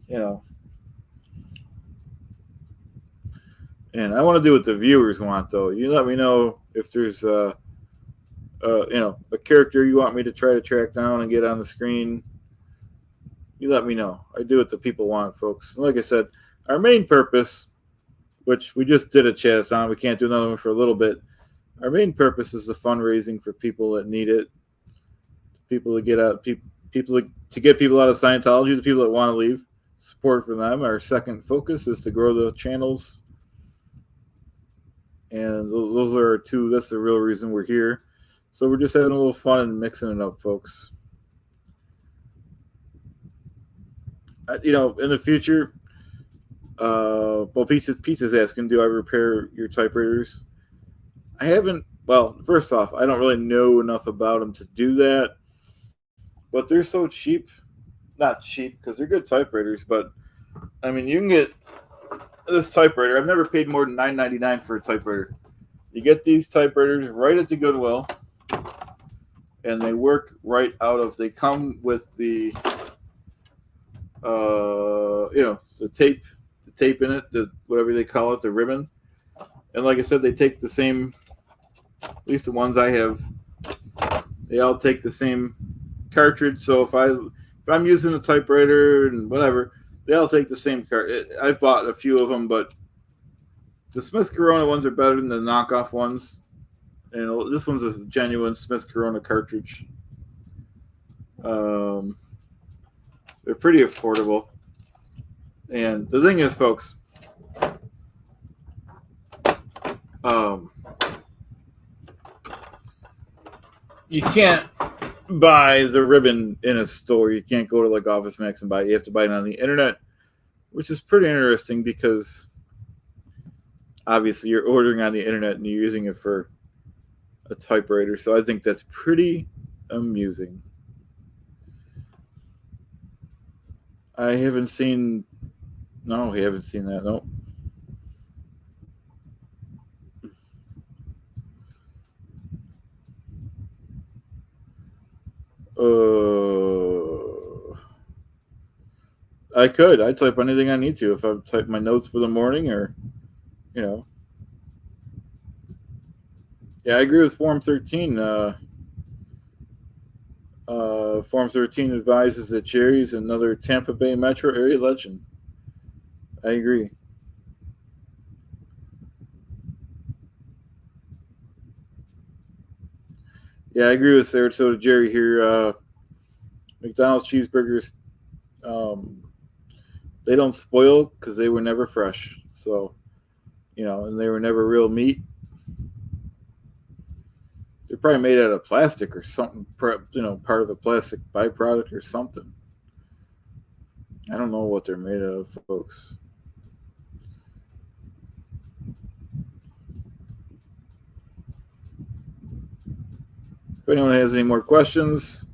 And I want to do what the viewers want, though. You let me know if there's a character you want me to try to track down and get on the screen. You let me know. I do what the people want, folks. And like I said, our main purpose, which we just did a chat on, we can't do another one for a little bit. Our main purpose is the fundraising for people that need it, people to get out, to get people out of Scientology, the people that want to leave, support for them. Our second focus is to grow the channels, and those are our 2. That's the real reason we're here. So we're just having a little fun and mixing it up, folks. In the future, Pizza's asking, do I repair your typewriters? I haven't. Well, first off, I don't really know enough about them to do that. But they're so cheap. Not cheap, because they're good typewriters. But, I mean, you can get this typewriter. I've never paid more than $9.99 for a typewriter. You get these typewriters right at the Goodwill. And they work right out of. They come with the the tape in it, whatever they call it, the ribbon. And like I said, they take the same, at least the ones I have, They all take the same cartridge. So if I'm using a typewriter and whatever, they all take the same cartridge. I've bought a few of them, but the Smith Corona ones are better than the knockoff ones. And this one's a genuine Smith Corona cartridge. They're pretty affordable. And the thing is, folks, you can't buy the ribbon in a store. You can't go to like Office Max and buy it. You have to buy it on the internet, which is pretty interesting because obviously you're ordering on the internet and you're using it for a typewriter. So I think that's pretty amusing. I haven't seen... No, we haven't seen that. Nope. I'd type anything I need to if I type my notes for the morning or, you know. Yeah, I agree with Form 13. Form 13 advises that Jerry's another Tampa Bay metro area legend. I agree. Yeah, I agree with Sarasota Jerry here. McDonald's cheeseburgers, they don't spoil because they were never fresh. So, you know, and they were never real meat. They're probably made out of plastic or something, you know, part of a plastic byproduct or something. I don't know what they're made out of, folks. If anyone has any more questions,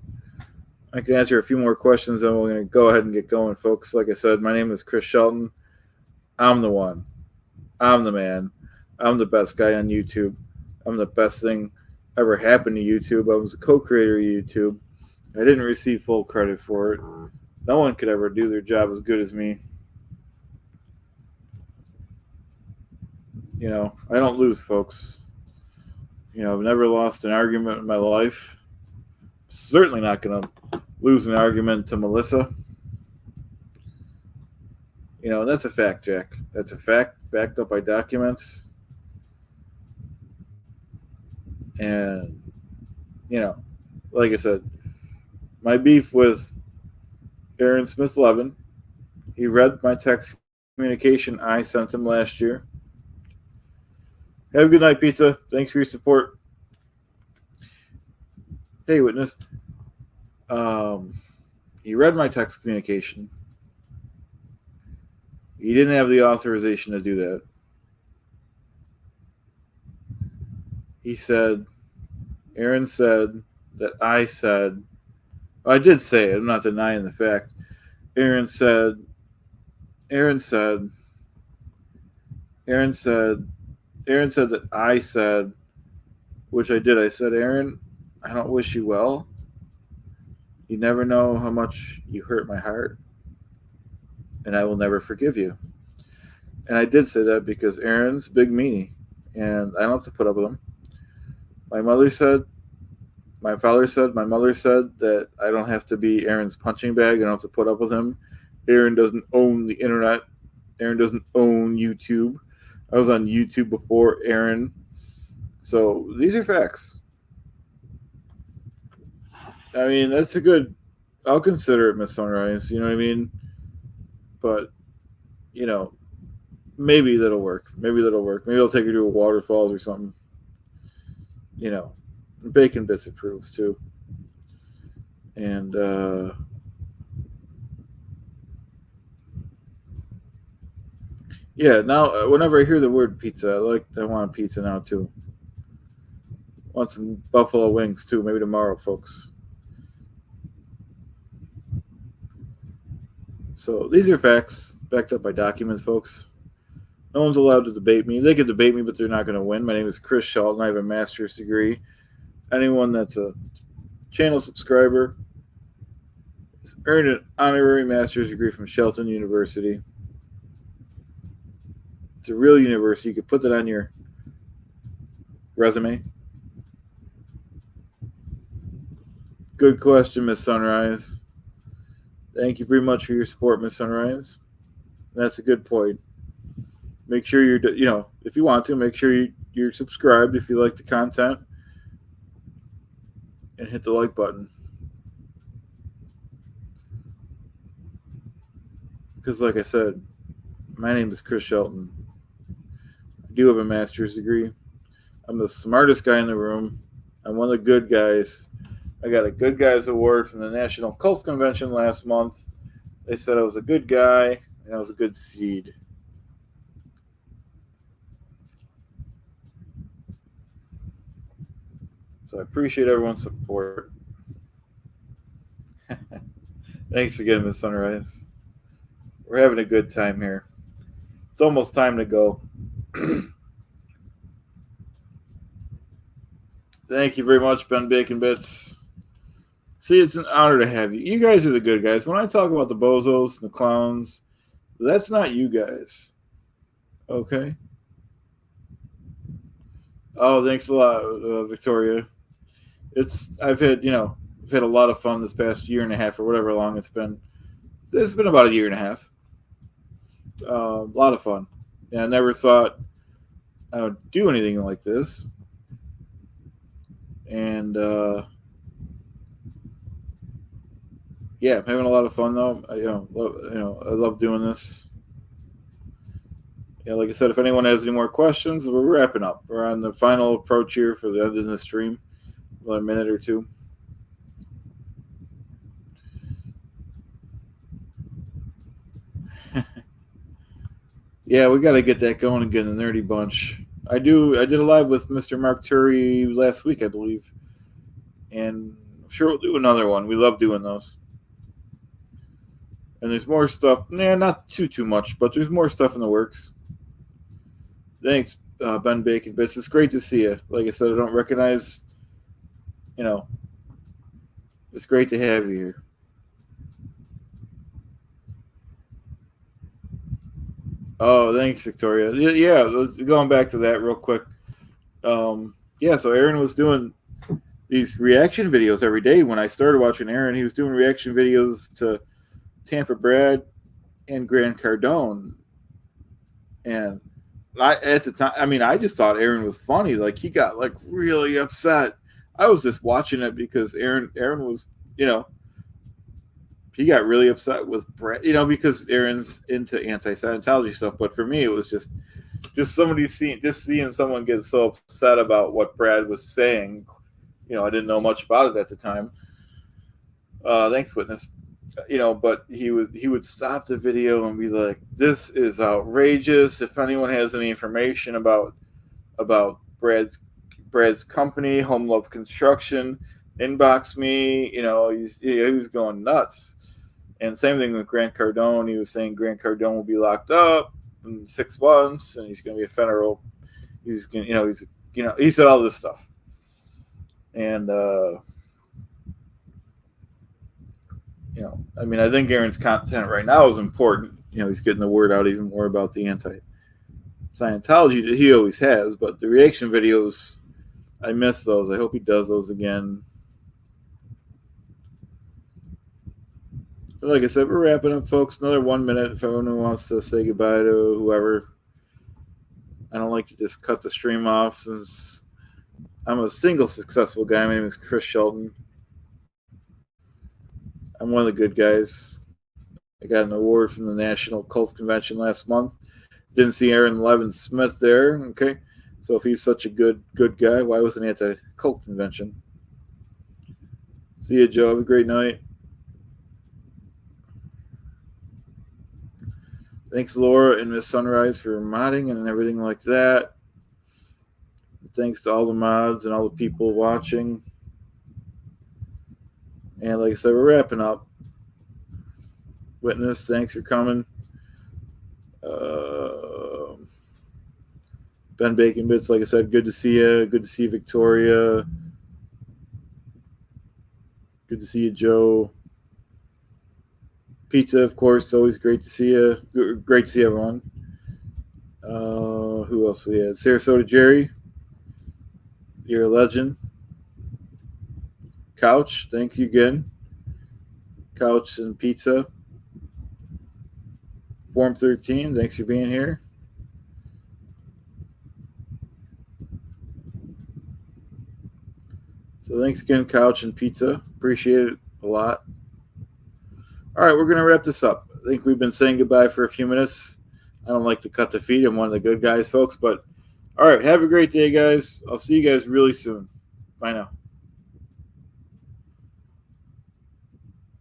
I can answer a few more questions, and we're going to go ahead and get going, folks. Like I said, my name is Chris Shelton. I'm the one. I'm the man. I'm the best guy on YouTube. I'm the best thing ever happened to YouTube. I was a co-creator of YouTube. I didn't receive full credit for it. No one could ever do their job as good as me. You know, I don't lose, folks. You know, I've never lost an argument in my life. Certainly not going to lose an argument to Melissa. You know, and that's a fact, Jack. That's a fact backed up by documents. And, you know, like I said, my beef with Aaron Smith-Levin, he read my text communication I sent him last year. Have a good night, pizza. Thanks for your support. Hey, witness. He read my text communication. He didn't have the authorization to do that. He said, Aaron said that I said, I did say it. I'm not denying the fact. Aaron said that I said, which I did. I said, Aaron, I don't wish you well. You never know how much you hurt my heart, and I will never forgive you. And I did say that because Aaron's big meanie, and I don't have to put up with him. My father said that I don't have to be Aaron's punching bag. I don't have to put up with him. Aaron doesn't own the internet. Aaron doesn't own YouTube. I was on YouTube before Aaron. So these are facts. I mean, that's a good... I'll consider it, Miss Sunrise. You know what I mean? But, you know, maybe that'll work. Maybe I'll take her to a waterfalls or something. You know, Bacon Bits approves, too. And, yeah, now, whenever I hear the word pizza, I want pizza now, too. I want some buffalo wings, too. Maybe tomorrow, folks. So these are facts backed up by documents, folks. No one's allowed to debate me. They could debate me, but they're not going to win. My name is Chris Shelton. I have a master's degree. Anyone that's a channel subscriber has earned an honorary master's degree from Shelton University. It's a real university. You could put that on your resume. Good question, Miss Sunrise. Thank you very much for your support, Miss Sunrise. That's a good point. Make sure you're, if you want to, make sure you're subscribed if you like the content, and hit the like button. Because, like I said, my name is Chris Shelton. I do have a master's degree. I'm the smartest guy in the room. I'm one of the good guys. I got a Good Guys Award from the National Cult Convention last month. They said I was a good guy and I was a good seed. So I appreciate everyone's support. Thanks again, Miss Sunrise. We're having a good time here. It's almost time to go. Thank you very much, Ben Bacon Bits. See, it's an honor to have you. You guys are the good guys. When I talk about the bozos and the clowns, that's not you guys. Okay? Oh, thanks a lot, Victoria. I've had a lot of fun this past year and a half or whatever long it's been. It's been about a year and a half. A lot of fun. Yeah, I never thought I would do anything like this. And yeah, I'm having a lot of fun though. I love doing this. Yeah, like I said, if anyone has any more questions, we're wrapping up. We're on the final approach here for the end of the stream. Another minute or two. Yeah, we got to get that going again, the Nerdy Bunch. I did a live with Mr. Mark Turi last week, I believe. And I'm sure we'll do another one. We love doing those. And there's more stuff. Not too much, but there's more stuff in the works. Thanks, Ben Bacon Bits. It's great to see you. Like I said, I don't recognize, it's great to have you here. Oh, thanks, Victoria. Yeah, going back to that real quick. So Aaron was doing these reaction videos every day. When I started watching Aaron, he was doing reaction videos to Tampa Brad and Grant Cardone. And at the time, I just thought Aaron was funny. Like, he got really upset. I was just watching it because Aaron was, he got really upset with Brad, because Aaron's into anti-Scientology stuff. But for me, it was just seeing someone get so upset about what Brad was saying. I didn't know much about it at the time. Thanks, Witness. But he would stop the video and be like, "This is outrageous. If anyone has any information about Brad's company, Home Love Construction, inbox me." He was going nuts. And same thing with Grant Cardone. He was saying Grant Cardone will be locked up in 6 months, and he's going to be a federal. He's going, he said all this stuff. And I think Aaron's content right now is important. He's getting the word out even more about the anti-Scientology that he always has. But the reaction videos, I miss those. I hope he does those again. Like I said, we're wrapping up, folks. Another 1 minute if anyone wants to say goodbye to whoever. I don't like to just cut the stream off since I'm a single successful guy. My name is Chris Shelton. I'm one of the good guys. I got an award from the National Cult Convention last month. Didn't see Aaron Levin Smith there. Okay, so if he's such a good guy, why wasn't he at the cult convention? See you, Joe. Have a great night. Thanks, Laura and Miss Sunrise, for modding and everything like that. Thanks to all the mods and all the people watching. And like I said, we're wrapping up. Witness, thanks for coming. Ben Bacon Bits, like I said, good to see you. Good to see Victoria. Good to see you, Joe. Pizza, of course, it's always great to see you. Great to see everyone. Who else we had? Sarasota Jerry, you're a legend. Couch, thank you again. Couch and Pizza. Form 13, thanks for being here. So thanks again, Couch and Pizza. Appreciate it a lot. All right, we're going to wrap this up. I think we've been saying goodbye for a few minutes. I don't like to cut the feed. I'm one of the good guys, folks. But all right, have a great day, guys. I'll see you guys really soon. Bye now.